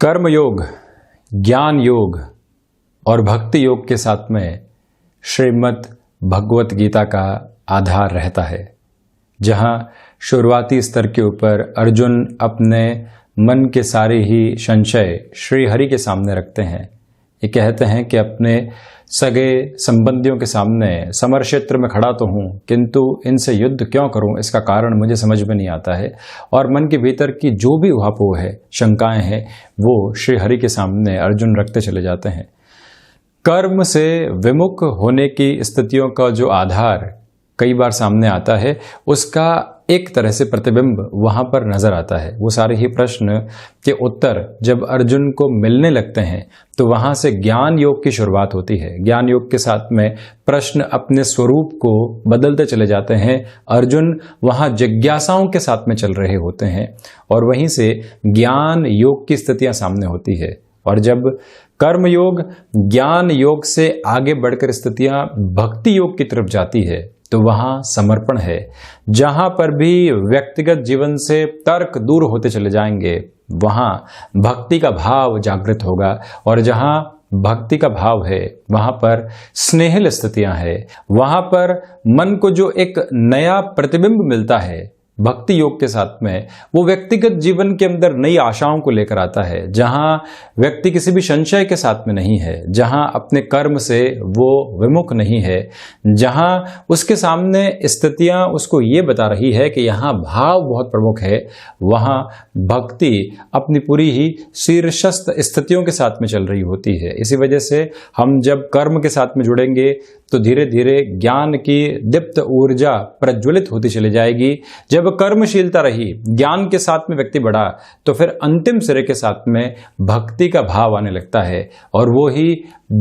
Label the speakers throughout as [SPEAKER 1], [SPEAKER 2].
[SPEAKER 1] कर्म योग, ज्ञान योग और भक्ति योग के साथ में श्रीमद् भगवत गीता का आधार रहता है। जहां शुरुआती स्तर के ऊपर अर्जुन अपने मन के सारे ही संशय श्री हरि के सामने रखते हैं। ये कहते हैं कि अपने सगे संबंधियों के सामने समर क्षेत्र में खड़ा तो हूं, किंतु इनसे युद्ध क्यों करूं, इसका कारण मुझे समझ में नहीं आता है। और मन के भीतर की जो भी उहापोह है, शंकाएं हैं, वो श्री हरि के सामने अर्जुन रखते चले जाते हैं। कर्म से विमुख होने की स्थितियों का जो आधार कई बार सामने आता है, उसका एक तरह से प्रतिबिंब वहां पर नजर आता है। वो सारे ही प्रश्न के उत्तर जब अर्जुन को मिलने लगते हैं तो वहां से ज्ञान योग की शुरुआत होती है। ज्ञान योग के साथ में प्रश्न अपने स्वरूप को बदलते चले जाते हैं। अर्जुन वहां जिज्ञासाओं के साथ में चल रहे होते हैं और वहीं से ज्ञान योग की स्थितियां सामने होती है। और जब कर्म योग ज्ञान योग से आगे बढ़कर स्थितियां भक्ति योग की तरफ जाती है तो वहां समर्पण है। जहां पर भी व्यक्तिगत जीवन से तर्क दूर होते चले जाएंगे, वहां भक्ति का भाव जागृत होगा। और जहां भक्ति का भाव है, वहां पर स्नेहिल स्थितियां हैं। वहां पर मन को जो एक नया प्रतिबिंब मिलता है भक्ति योग के साथ में, वो व्यक्तिगत जीवन के अंदर नई आशाओं को लेकर आता है। जहां व्यक्ति किसी भी संशय के साथ में नहीं है, जहां अपने कर्म से वो विमुख नहीं है, जहां उसके सामने स्थितियां उसको ये बता रही है कि यहाँ भाव बहुत प्रमुख है, वहां भक्ति अपनी पूरी ही शीर्षस्थ स्थितियों के साथ में चल रही होती है। इसी वजह से हम जब कर्म के साथ में जुड़ेंगे तो धीरे धीरे ज्ञान की दीप्त ऊर्जा प्रज्वलित होती चली जाएगी। जब कर्मशीलता रही, ज्ञान के साथ में व्यक्ति बढ़ा, तो फिर अंतिम सिरे के साथ में भक्ति का भाव आने लगता है। और वो ही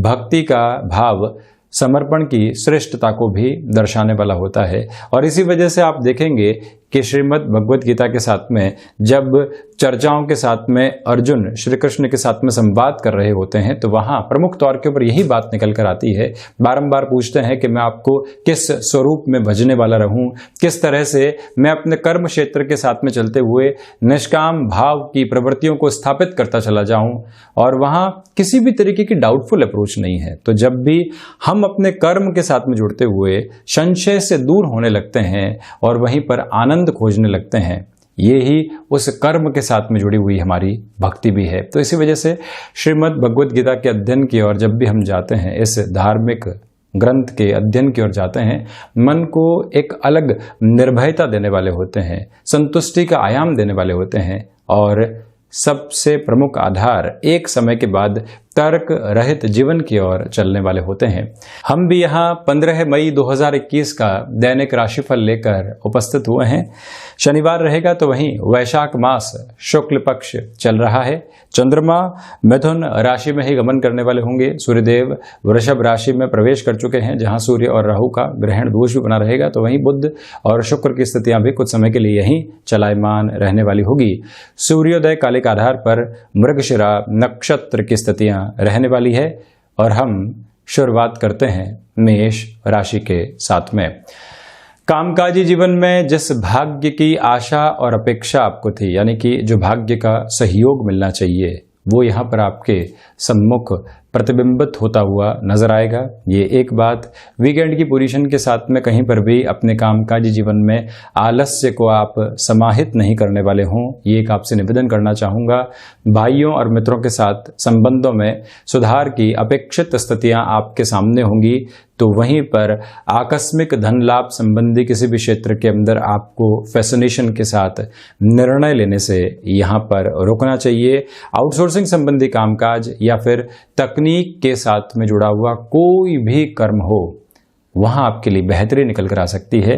[SPEAKER 1] भक्ति का भाव समर्पण की श्रेष्ठता को भी दर्शाने वाला होता है। और इसी वजह से आप देखेंगे कि श्रीमद् भगवत गीता के साथ में जब चर्चाओं के साथ में अर्जुन श्री कृष्ण के साथ में संवाद कर रहे होते हैं तो वहां प्रमुख तौर के ऊपर यही बात निकल कर आती है। बारंबार पूछते हैं कि मैं आपको किस स्वरूप में भजने वाला रहूं, किस तरह से मैं अपने कर्म क्षेत्र के साथ में चलते हुए निष्काम भाव की प्रवृत्तियों को स्थापित करता चला जाऊं। और वहां किसी भी तरीके की डाउटफुल अप्रोच नहीं है। तो जब भी हम अपने कर्म के साथ में जुड़ते हुए संशय से दूर होने लगते हैं और वहीं पर आनंद खोजने लगते हैं, ये ही उस कर्म के साथ में जुड़ी हुई हमारी भक्ति भी है। तो इसी वजह से श्रीमद् भगवत गीता के अध्ययन की ओर जब भी हम जाते हैं, इस धार्मिक ग्रंथ के अध्ययन की ओर जाते हैं, मन को एक अलग निर्भयता देने वाले होते हैं, संतुष्टि का आयाम देने वाले होते हैं। और सबसे प्रमुख आधार एक समय के बाद तर्क रहित जीवन की ओर चलने वाले होते हैं। हम भी यहाँ 15 मई 2021 का दैनिक राशिफल लेकर उपस्थित हुए हैं। शनिवार रहेगा तो वहीं वैशाख मास शुक्ल पक्ष चल रहा है। चंद्रमा मिथुन राशि में ही गमन करने वाले होंगे। सूर्यदेव वृषभ राशि में प्रवेश कर चुके हैं, जहां सूर्य और राहु का ग्रहण दोष भी बना रहेगा। तो वहीं बुध और शुक्र की स्थितियां भी कुछ समय के लिए यहीं चलायमान रहने वाली होगी। सूर्योदय काले के आधार पर मृगशिरा नक्षत्र की स्थितियां रहने वाली है। और हम शुरुआत करते हैं मेष राशि के साथ में। कामकाजी जीवन में जिस भाग्य की आशा और अपेक्षा आपको थी, यानी कि जो भाग्य का सहयोग मिलना चाहिए, वो यहाँ पर आपके सम्मुख प्रतिबिंबित होता हुआ नजर आएगा। ये एक बात। वीकेंड की पोजीशन के साथ में कहीं पर भी अपने कामकाजी जीवन में आलस्य को आप समाहित नहीं करने वाले हों, ये एक आपसे निवेदन करना चाहूँगा। भाइयों और मित्रों के साथ संबंधों में सुधार की अपेक्षित स्थितियाँ आपके सामने होंगी। तो वहीं पर आकस्मिक धन लाभ संबंधी किसी भी क्षेत्र के अंदर आपको फैसिनेशन के साथ निर्णय लेने से यहाँ पर रोकना चाहिए। आउटसोर्सिंग संबंधी कामकाज या फिर तकनीक के साथ में जुड़ा हुआ कोई भी कर्म हो, वहाँ आपके लिए बेहतरी निकल कर आ सकती है।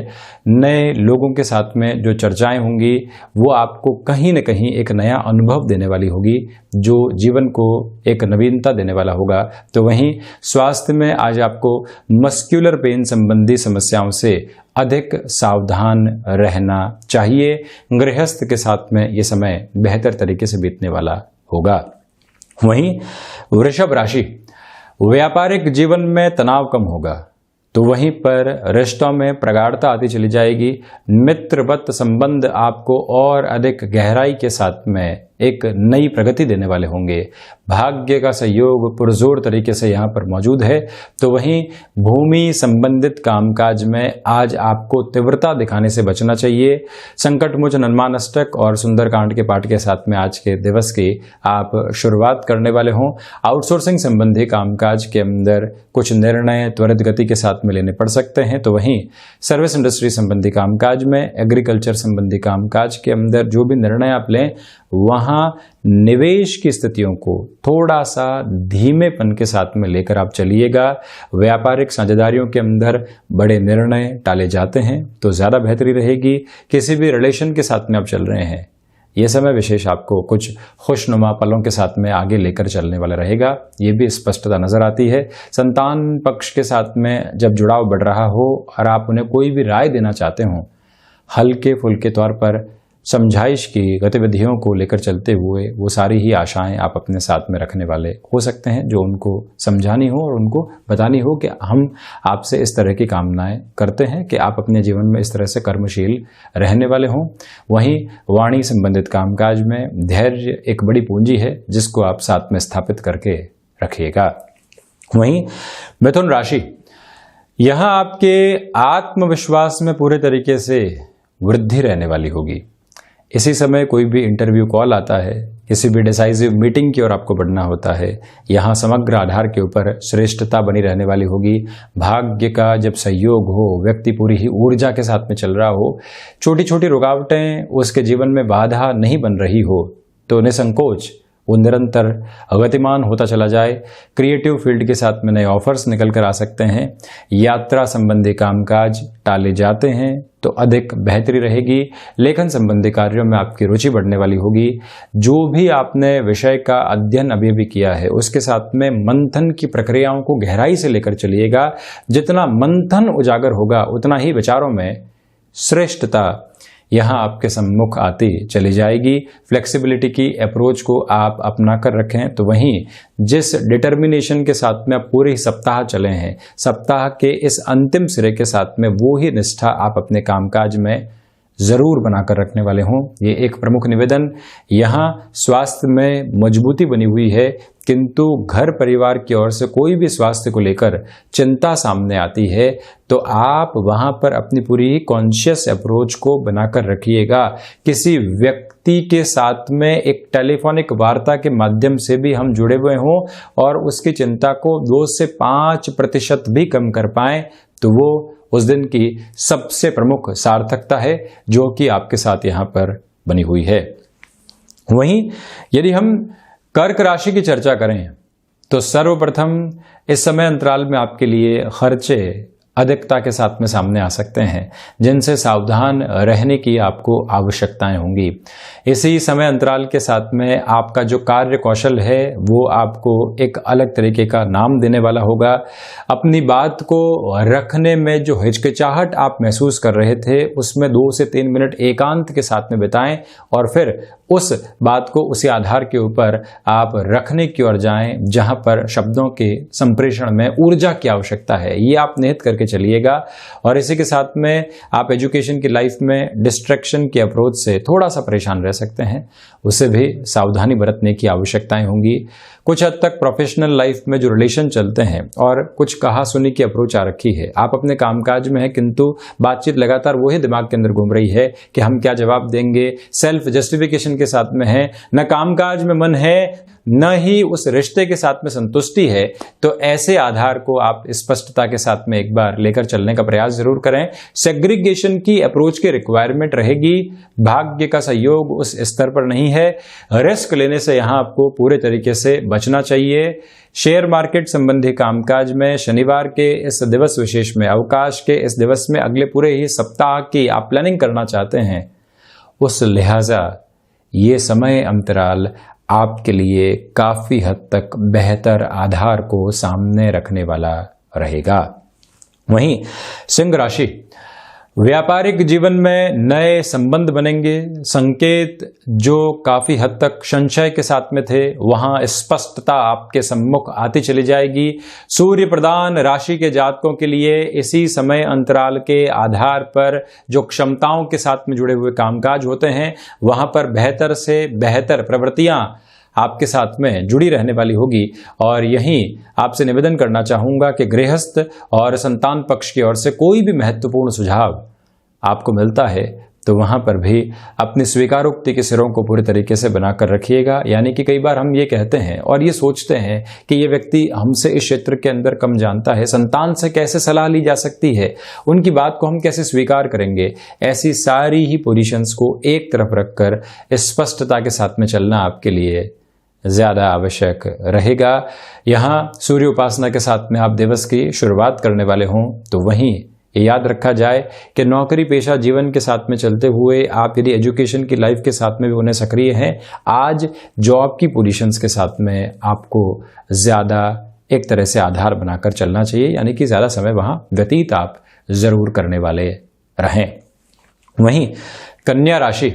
[SPEAKER 1] नए लोगों के साथ में जो चर्चाएं होंगी वो आपको कहीं न कहीं एक नया अनुभव देने वाली होगी, जो जीवन को एक नवीनता देने वाला होगा। तो वहीं स्वास्थ्य में आज आपको मस्कुलर पेन संबंधी समस्याओं से अधिक सावधान रहना चाहिए। गृहस्थ के साथ में ये समय बेहतर तरीके से बीतने वाला होगा। वहीं वृषभ राशि, व्यापारिक जीवन में तनाव कम होगा, तो वहीं पर रिश्तों में प्रगाढ़ता आती चली जाएगी। मित्रवत संबंध आपको और अधिक गहराई के साथ में एक नई प्रगति देने वाले होंगे। भाग्य का सहयोग पुरजोर तरीके से यहाँ पर मौजूद है। तो वहीं भूमि संबंधित कामकाज में आज आपको तीव्रता दिखाने से बचना चाहिए। संकटमोचन हनुमान अष्टक और सुंदरकांड के पाठ के साथ में आज के दिवस की आप शुरुआत करने वाले हों। आउटसोर्सिंग संबंधी कामकाज के अंदर कुछ निर्णय त्वरित गति के साथ में लेने पड़ सकते हैं। तो वहीं सर्विस इंडस्ट्री संबंधी कामकाज में, एग्रीकल्चर संबंधी कामकाज के अंदर जो भी निर्णय आप लें, वहां निवेश की स्थितियों को थोड़ा सा धीमेपन के साथ में लेकर आप चलिएगा। व्यापारिक साझेदारियों के अंदर बड़े निर्णय टाले जाते हैं तो ज़्यादा बेहतरी रहेगी। किसी भी रिलेशन के साथ में आप चल रहे हैं, ये समय विशेष आपको कुछ खुशनुमा पलों के साथ में आगे लेकर चलने वाला रहेगा, ये भी स्पष्टता नजर आती है। संतान पक्ष के साथ में जब जुड़ाव बढ़ रहा हो और आप उन्हें कोई भी राय देना चाहते हो, हल्के फुल्के तौर पर समझाइश की गतिविधियों को लेकर चलते हुए वो सारी ही आशाएं आप अपने साथ में रखने वाले हो सकते हैं, जो उनको समझानी हो और उनको बतानी हो कि हम आपसे इस तरह की कामनाएं करते हैं कि आप अपने जीवन में इस तरह से कर्मशील रहने वाले हों। वहीं वाणी संबंधित कामकाज में धैर्य एक बड़ी पूंजी है, जिसको आप साथ में स्थापित करके रखिएगा। वहीं मिथुन राशि, यहां आपके आत्मविश्वास में पूरे तरीके से वृद्धि रहने वाली होगी। इसी समय कोई भी इंटरव्यू कॉल आता है, किसी भी डिसाइसिव मीटिंग की ओर आपको बढ़ना होता है, यहाँ समग्र आधार के ऊपर श्रेष्ठता बनी रहने वाली होगी। भाग्य का जब सहयोग हो, व्यक्ति पूरी ही ऊर्जा के साथ में चल रहा हो, छोटी छोटी रुकावटें उसके जीवन में बाधा नहीं बन रही हो, तो निसंकोच वो निरंतर गतिमान होता चला जाए। क्रिएटिव फील्ड के साथ में नए ऑफर्स निकल कर आ सकते हैं। यात्रा संबंधी कामकाज टाले जाते हैं तो अधिक बेहतरी रहेगी। लेखन संबंधी कार्यों में आपकी रुचि बढ़ने वाली होगी। जो भी आपने विषय का अध्ययन अभी भी किया है, उसके साथ में मंथन की प्रक्रियाओं को गहराई से लेकर चलिएगा। जितना मंथन उजागर होगा, उतना ही विचारों में श्रेष्ठता यहाँ आपके सम्मुख आती चली जाएगी। फ्लेक्सिबिलिटी की अप्रोच को आप अपना कर रखें। तो वहीं जिस डिटर्मिनेशन के साथ में आप पूरे सप्ताह चले हैं, सप्ताह के इस अंतिम सिरे के साथ में वो ही निष्ठा आप अपने कामकाज में जरूर बनाकर रखने वाले हों, ये एक प्रमुख निवेदन। यहाँ स्वास्थ्य में मजबूती बनी हुई है, किंतु घर परिवार की ओर से कोई भी स्वास्थ्य को लेकर चिंता सामने आती है तो आप वहां पर अपनी पूरी कॉन्शियस अप्रोच को बनाकर रखिएगा। किसी व्यक्ति के साथ में एक टेलीफोनिक वार्ता के माध्यम से भी हम जुड़े हुए हों और उसकी चिंता को 2 से 5% भी कम कर पाएं, तो वो उस दिन की सबसे प्रमुख सार्थकता है जो कि आपके साथ यहां पर बनी हुई है। वहीं यदि हम कर्क राशि की चर्चा करें तो सर्वप्रथम इस समय अंतराल में आपके लिए खर्चे अधिकता के साथ में सामने आ सकते हैं, जिनसे सावधान रहने की आपको आवश्यकताएं होंगी। इसी समय अंतराल के साथ में आपका जो कार्य कौशल है वो आपको एक अलग तरीके का नाम देने वाला होगा। अपनी बात को रखने में जो हिचकिचाहट आप महसूस कर रहे थे, उसमें 2 से 3 मिनट एकांत के साथ में बिताएं और फिर उस बात को उसी आधार के ऊपर आप रखने की ओर जाएं जहां पर शब्दों के संप्रेषण में ऊर्जा की आवश्यकता है। ये आप निहित करके चलिएगा। और इसी के साथ में आप एजुकेशन की लाइफ में डिस्ट्रैक्शन की अप्रोच से थोड़ा सा परेशान रह सकते हैं, उससे भी सावधानी बरतने की आवश्यकताएं होंगी। कुछ हद तक प्रोफेशनल लाइफ में जो रिलेशन चलते हैं और कुछ कहा सुनी की अप्रोच आ रखी है, आप अपने कामकाज में हैं किंतु बातचीत लगातार वही दिमाग के अंदर घूम रही है कि हम क्या जवाब देंगे, सेल्फ जस्टिफिकेशन के साथ में है, न कामकाज में मन है न ही उस रिश्ते के साथ में संतुष्टि है, तो ऐसे आधार को आप स्पष्टता के साथ में एक बार लेकर चलने का प्रयास जरूर करें। सेग्रीगेशन की अप्रोच की रिक्वायरमेंट रहेगी। भाग्य का सहयोग उस स्तर पर नहीं है। रिस्क लेने से यहां आपको पूरे तरीके से बचना चाहिए। शेयर मार्केट संबंधी कामकाज में शनिवार के इस दिवस विशेष में, अवकाश के इस दिवस में अगले पूरे ही सप्ताह की आप प्लानिंग करना चाहते हैं, उस लिहाजा ये समय अंतराल आपके लिए काफी हद तक बेहतर आधार को सामने रखने वाला रहेगा। वहीं सिंह राशि, व्यापारिक जीवन में नए संबंध बनेंगे। संकेत जो काफी हद तक संशय के साथ में थे, वहां स्पष्टता आपके सम्मुख आती चली जाएगी। सूर्य प्रधान राशि के जातकों के लिए इसी समय अंतराल के आधार पर जो क्षमताओं के साथ में जुड़े हुए कामकाज होते हैं, वहां पर बेहतर से बेहतर प्रवृत्तियां आपके साथ में जुड़ी रहने वाली होगी। और यहीं आपसे निवेदन करना चाहूंगा कि गृहस्थ और संतान पक्ष की ओर से कोई भी महत्वपूर्ण सुझाव आपको मिलता है तो वहां पर भी अपनी स्वीकारोक्ति के सिरों को पूरी तरीके से बनाकर रखिएगा। यानी कि कई बार हम ये कहते हैं और ये सोचते हैं कि ये व्यक्ति हमसे इस क्षेत्र के अंदर कम जानता है, संतान से कैसे सलाह ली जा सकती है, उनकी बात को हम कैसे स्वीकार करेंगे। ऐसी सारी ही पोजीशंस को एक तरफ रखकर स्पष्टता के साथ में चलना आपके लिए ज्यादा आवश्यक रहेगा। यहाँ सूर्य उपासना के साथ में आप दिवस की शुरुआत करने वाले हों तो वहीं याद रखा जाए कि नौकरी पेशा जीवन के साथ में चलते हुए आप यदि एजुकेशन की लाइफ के साथ में भी उन्हें सक्रिय हैं, आज जॉब की पोजीशंस के साथ में आपको ज़्यादा एक तरह से आधार बनाकर चलना चाहिए। यानी कि ज़्यादा समय वहाँ व्यतीत आप ज़रूर करने वाले रहें। वहीं कन्या राशि,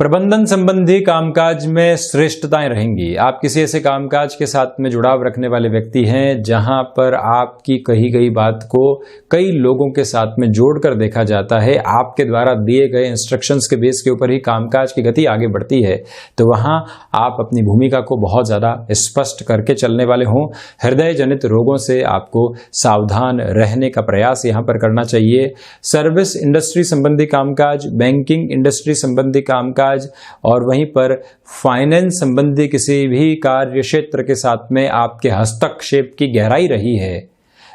[SPEAKER 1] प्रबंधन संबंधी कामकाज में श्रेष्ठताएं रहेंगी। आप किसी ऐसे कामकाज के साथ में जुड़ाव रखने वाले व्यक्ति हैं जहां पर आपकी कही गई बात को कई लोगों के साथ में जोड़कर देखा जाता है। आपके द्वारा दिए गए इंस्ट्रक्शंस के बेस के ऊपर ही कामकाज की गति आगे बढ़ती है, तो वहां आप अपनी भूमिका को बहुत ज़्यादा स्पष्ट करके चलने वाले हों। हृदय जनित रोगों से आपको सावधान रहने का प्रयास यहाँ पर करना चाहिए। सर्विस इंडस्ट्री संबंधी कामकाज, बैंकिंग इंडस्ट्री संबंधी कामकाज और वहीं पर फाइनेंस संबंधी किसी भी कार्य क्षेत्र के साथ में आपके हस्तक्षेप की गहराई रही है।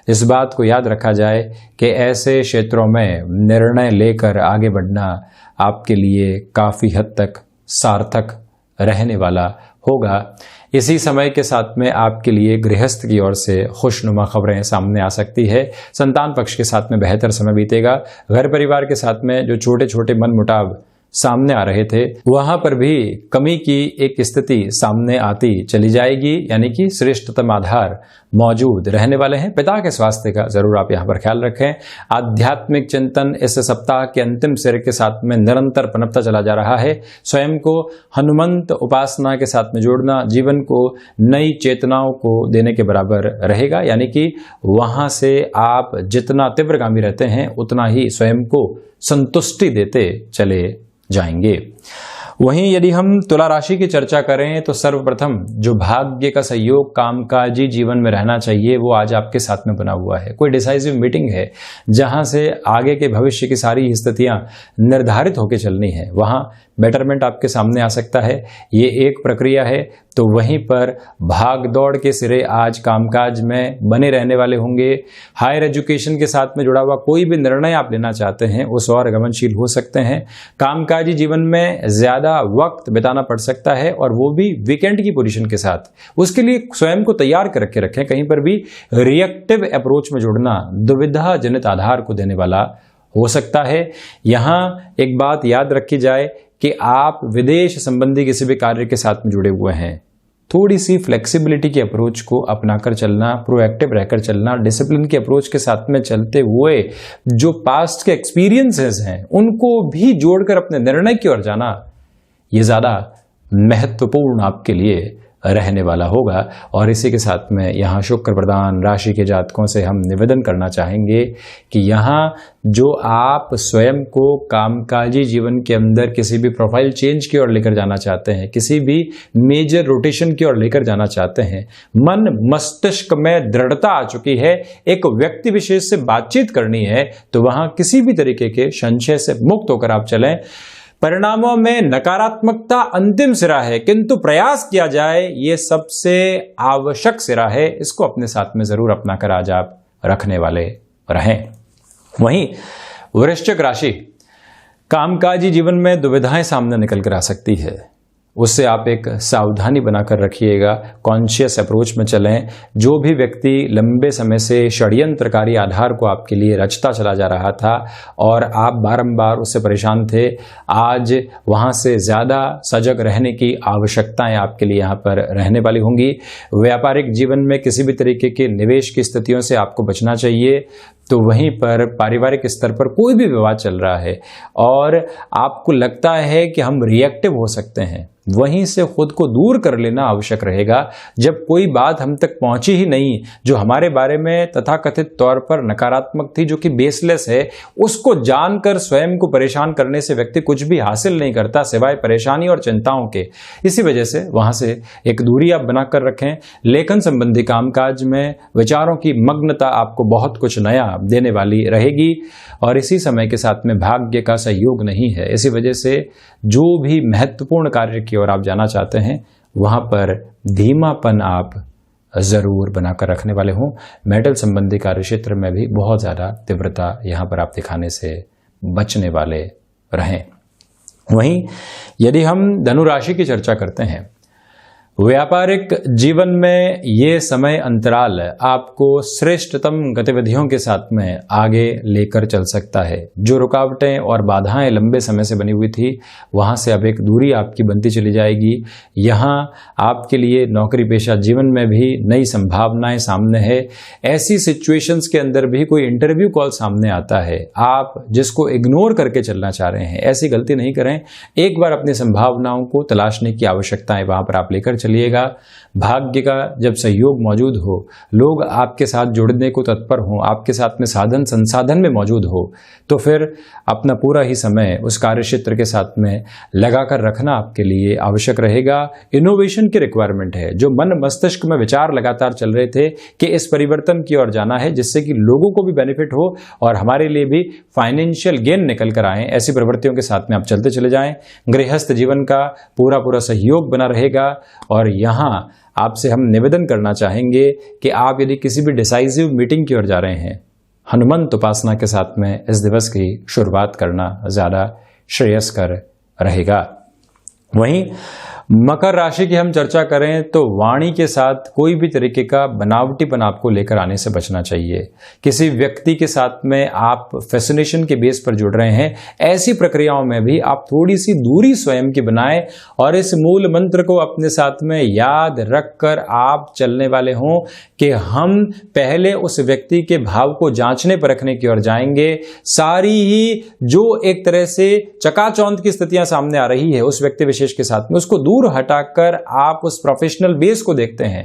[SPEAKER 1] इस बात को याद रखा जाए कि ऐसे क्षेत्रों में निर्णय लेकर आगे बढ़ना आपके लिए काफी हद तक सार्थक रहने वाला होगा। इसी समय के साथ में आपके लिए गृहस्थ की ओर से खुशनुमा खबरें सामने आ सकती है। संतान पक्ष के साथ में बेहतर समय बीतेगा। घर परिवार के साथ में जो छोटे छोटे मनमुटाव सामने आ रहे थे, वहां पर भी कमी की एक स्थिति सामने आती चली जाएगी। यानी कि श्रेष्ठतम आधार मौजूद रहने वाले हैं। पिता के स्वास्थ्य का जरूर आप यहां पर ख्याल रखें। आध्यात्मिक चिंतन इस सप्ताह के अंतिम सिरे के साथ में निरंतर पनपता चला जा रहा है। स्वयं को हनुमंत उपासना के साथ में जोड़ना जीवन को नई चेतनाओं को देने के बराबर रहेगा। यानी कि वहां से आप जितना तीव्रगामी रहते हैं उतना ही स्वयं को संतुष्टि देते चले जाएंगे। वहीं यदि हम तुला राशि की चर्चा करें तो सर्वप्रथम जो भाग्य का सहयोग कामकाजी जीवन में रहना चाहिए वो आज आपके साथ में बना हुआ है। कोई डिसाइसिव मीटिंग है जहां से आगे के भविष्य की सारी स्थितियां निर्धारित होकर चलनी है, वहां बेटरमेंट आपके सामने आ सकता है। ये एक प्रक्रिया है। तो वहीं पर भाग दौड़ के सिरे आज कामकाज में बने रहने वाले होंगे। हायर एजुकेशन के साथ में जुड़ा हुआ कोई भी निर्णय आप लेना चाहते हैं उस और गमनशील हो सकते हैं। कामकाजी जीवन में ज्यादा वक्त बिताना पड़ सकता है और वो भी वीकेंड की पोजीशन के साथ। उसके लिए स्वयं को तैयार करके रखें। कहीं पर भी रिएक्टिव अप्रोच में जुड़ना दुविधा जनित आधार को देने वाला हो सकता है। यहाँ एक बात याद रखी जाए कि आप विदेश संबंधी किसी भी कार्य के साथ में जुड़े हुए हैं, थोड़ी सी फ्लेक्सिबिलिटी की अप्रोच को अपनाकर चलना, प्रोएक्टिव रहकर चलना, डिसिप्लिन की अप्रोच के साथ में चलते हुए जो पास्ट के एक्सपीरियंसेस हैं उनको भी जोड़कर अपने निर्णय की ओर जाना, ये ज़्यादा महत्वपूर्ण आपके लिए रहने वाला होगा। और इसी के साथ में यहाँ शुक्र प्रधान राशि के जातकों से हम निवेदन करना चाहेंगे कि यहाँ जो आप स्वयं को कामकाजी जीवन के अंदर किसी भी प्रोफाइल चेंज की ओर लेकर जाना चाहते हैं, किसी भी मेजर रोटेशन की ओर लेकर जाना चाहते हैं, मन मस्तिष्क में दृढ़ता आ चुकी है, एक व्यक्ति विशेष से बातचीत करनी है, तो वहाँ किसी भी तरीके के संशय से मुक्त होकर आप चलें। परिणामों में नकारात्मकता अंतिम सिरा है, किंतु प्रयास किया जाए ये सबसे आवश्यक सिरा है। इसको अपने साथ में जरूर अपनाकर आज आप रखने वाले रहें। वहीं वृश्चिक राशि, कामकाजी जीवन में दुविधाएं सामने निकल कर आ सकती है, उससे आप एक सावधानी बनाकर रखिएगा। कॉन्शियस अप्रोच में चलें। जो भी व्यक्ति लंबे समय से षड्यंत्रकारी आधार को आपके लिए रचता चला जा रहा था और आप बारंबार उससे परेशान थे, आज वहां से ज़्यादा सजग रहने की आवश्यकताएं आपके लिए यहाँ पर रहने वाली होंगी। व्यापारिक जीवन में किसी भी तरीके के निवेश की स्थितियों से आपको बचना चाहिए। तो वहीं पर पारिवारिक स्तर पर कोई भी विवाद चल रहा है और आपको लगता है कि हम रिएक्टिव हो सकते हैं, वहीं से खुद को दूर कर लेना आवश्यक रहेगा। जब कोई बात हम तक पहुंची ही नहीं जो हमारे बारे में तथाकथित तौर पर नकारात्मक थी, जो कि बेसलेस है, उसको जानकर स्वयं को परेशान करने से व्यक्ति कुछ भी हासिल नहीं करता सिवाय परेशानी और चिंताओं के। इसी वजह से वहां से एक दूरी आप बनाकर रखें। लेखन संबंधी कामकाज में विचारों की मग्नता आपको बहुत कुछ नया देने वाली रहेगी और इसी समय के साथ में भाग्य का सहयोग नहीं है। इसी वजह से जो भी महत्वपूर्ण कार्य की ओर आप जाना चाहते हैं वहां पर धीमापन आप जरूर बनाकर रखने वाले हों। मेटल संबंधी कार्य क्षेत्र में भी बहुत ज्यादा तीव्रता यहां पर आप दिखाने से बचने वाले रहें। वहीं यदि हम धनु राशि की चर्चा करते हैं, व्यापारिक जीवन में ये समय अंतराल आपको श्रेष्ठतम गतिविधियों के साथ में आगे लेकर चल सकता है। जो रुकावटें और बाधाएं लंबे समय से बनी हुई थी वहां से अब एक दूरी आपकी बनती चली जाएगी। यहाँ आपके लिए नौकरी पेशा जीवन में भी नई संभावनाएं सामने है। ऐसी सिचुएशंस के अंदर भी कोई इंटरव्यू कॉल सामने आता है, आप जिसको इग्नोर करके चलना चाह रहे हैं, ऐसी गलती नहीं करें। एक बार अपनी संभावनाओं को तलाशने की आवश्यकता है, वहां पर आप लेकर चलिएगा। भाग्य का जब सहयोग मौजूद हो, लोग आपके साथ जुड़ने को तत्पर हों, आपके साथ में साधन संसाधन में मौजूद हो, तो फिर अपना पूरा ही समय उस कार्य क्षेत्र के साथ में लगाकर रखना आपके लिए आवश्यक रहेगा। इनोवेशन की रिक्वायरमेंट है। जो मन मस्तिष्क में विचार लगातार चल रहे थे कि इस परिवर्तन की ओर जाना है जिससे कि लोगों को भी बेनिफिट हो और हमारे लिए भी फाइनेंशियल गेन निकल कर आए, ऐसी प्रवृत्तियों के साथ में आप चलते चले जाएं। गृहस्थ जीवन का पूरा सहयोग बना रहेगा और यहाँ आपसे हम निवेदन करना चाहेंगे कि आप यदि किसी भी डिसाइसिव मीटिंग की ओर जा रहे हैं, हनुमंत उपासना के साथ में इस दिवस की शुरुआत करना ज्यादा श्रेयस्कर रहेगा। वहीं मकर राशि की हम चर्चा करें तो वाणी के साथ कोई भी तरीके का बनावटीपन आपको लेकर आने से बचना चाहिए। किसी व्यक्ति के साथ में आप फैसिनेशन के बेस पर जुड़ रहे हैं, ऐसी प्रक्रियाओं में भी आप थोड़ी सी दूरी स्वयं की बनाएं और इस मूल मंत्र को अपने साथ में याद रखकर आप चलने वाले हों कि हम पहले उस व्यक्ति के भाव को जांचने परखने की ओर जाएंगे। सारी ही जो एक तरह से चकाचौंध की स्थितियां सामने आ रही है उस व्यक्ति विशेष के साथ में, उसको दूर हटाकर आप उस प्रोफेशनल बेस को देखते हैं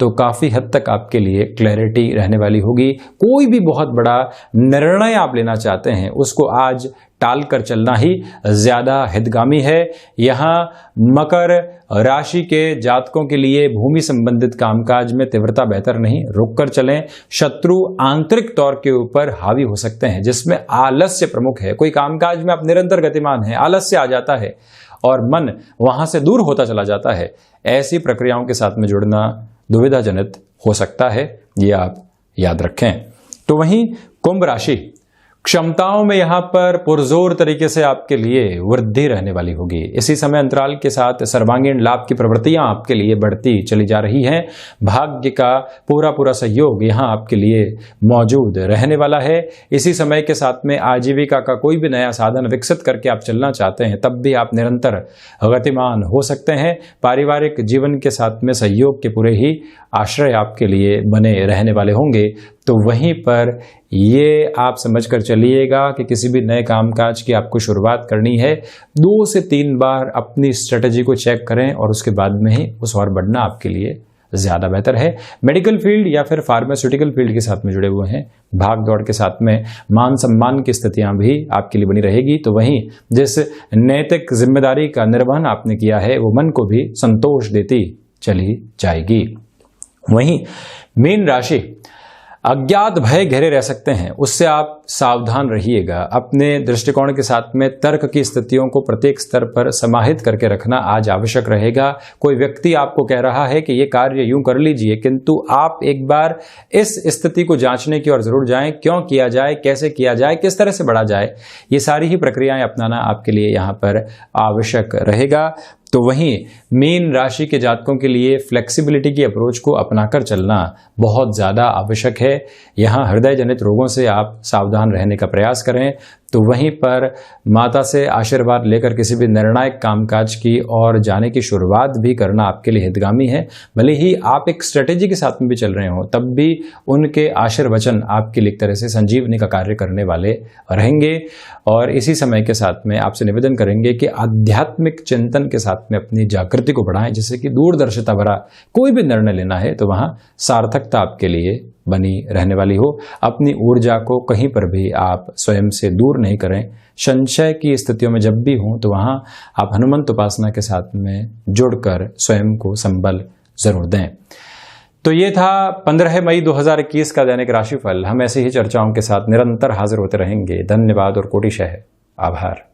[SPEAKER 1] तो काफी हद तक आपके लिए क्लैरिटी रहने वाली होगी। कोई भी बहुत बड़ा निर्णय आप लेना चाहते हैं उसको आज टाल कर चलना ही ज्यादा हितगामी है। यहां मकर राशि के जातकों के लिए भूमि संबंधित कामकाज में तीव्रता बेहतर नहीं, रुक कर चलें। शत्रु आंतरिक तौर के ऊपर हावी हो सकते हैं जिसमें आलस्य प्रमुख है। कोई कामकाज में आप निरंतर गतिमान हैं, आलस्य आ जाता है और मन वहां से दूर होता चला जाता है। ऐसी प्रक्रियाओं के साथ में जुड़ना दुविधाजनित हो सकता है, ये आप याद रखें। तो वहीं कुंभ राशि, क्षमताओं में यहां पर पुरजोर तरीके से आपके लिए वृद्धि रहने वाली होगी। इसी समय अंतराल के साथ सर्वांगीण लाभ की प्रवृत्तियां आपके लिए बढ़ती चली जा रही हैं। भाग्य का पूरा सहयोग यहां आपके लिए मौजूद रहने वाला है। इसी समय के साथ में आजीविका का कोई भी नया साधन विकसित करके आप चलना चाहते हैं तब भी आप निरंतर गतिमान हो सकते हैं। पारिवारिक जीवन के साथ में सहयोग के पूरे ही आश्रय आपके लिए बने रहने वाले होंगे। तो वहीं पर ये आप समझ कर चलिएगा कि किसी भी नए कामकाज की आपको शुरुआत करनी है, 2 से 3 बार अपनी स्ट्रेटजी को चेक करें और उसके बाद में ही उस और बढ़ना आपके लिए ज्यादा बेहतर है। मेडिकल फील्ड या फिर फार्मास्यूटिकल फील्ड के साथ में जुड़े हुए हैं, भाग दौड़ के साथ में मान सम्मान की स्थितियां भी आपके लिए बनी रहेगी। तो वहीं जिस नैतिक जिम्मेदारी का निर्वहन आपने किया है वो मन को भी संतोष देती चली जाएगी। वहीं मीन राशि, अज्ञात भय घेरे रह सकते हैं, उससे आप सावधान रहिएगा। अपने दृष्टिकोण के साथ में तर्क की स्थितियों को प्रत्येक स्तर पर समाहित करके रखना आज आवश्यक रहेगा। कोई व्यक्ति आपको कह रहा है कि ये कार्य यूं कर लीजिए, किंतु आप एक बार इस स्थिति को जांचने की ओर जरूर जाएं। क्यों किया जाए, कैसे किया जाए, किस तरह से बढ़ा जाए, ये सारी ही प्रक्रियाएं अपनाना आपके लिए यहाँ पर आवश्यक रहेगा। तो वहीं मीन राशि के जातकों के लिए फ्लेक्सिबिलिटी की अप्रोच को अपनाकर चलना बहुत ज़्यादा आवश्यक है। यहाँ हृदय जनित रोगों से आप सावधान रहने का प्रयास करें। तो वहीं पर माता से आशीर्वाद लेकर किसी भी निर्णायक कामकाज की और जाने की शुरुआत भी करना आपके लिए हितगामी है। भले ही आप एक स्ट्रेटेजी के साथ में भी चल रहे हो, तब भी उनके आशीर्वचन आपके लिए एक तरह से संजीवनी का कार्य करने वाले रहेंगे। और इसी समय के साथ में आपसे निवेदन करेंगे कि आध्यात्मिक चिंतन के साथ में अपनी जागृति को बढ़ाएं, जिससे कि दूरदर्शिता भरा कोई भी निर्णय लेना है तो वहां सार्थकता आपके लिए बनी रहने वाली हो। अपनी ऊर्जा को कहीं पर भी आप स्वयं से दूर नहीं करें। संशय की स्थितियों में जब भी हों तो वहां आप हनुमंत उपासना के साथ में जुड़कर स्वयं को संबल जरूर दें। तो ये था 15 मई 2021 का दैनिक राशिफल। हम ऐसे ही चर्चाओं के साथ निरंतर हाजिर होते रहेंगे। धन्यवाद और कोटिशः आभार।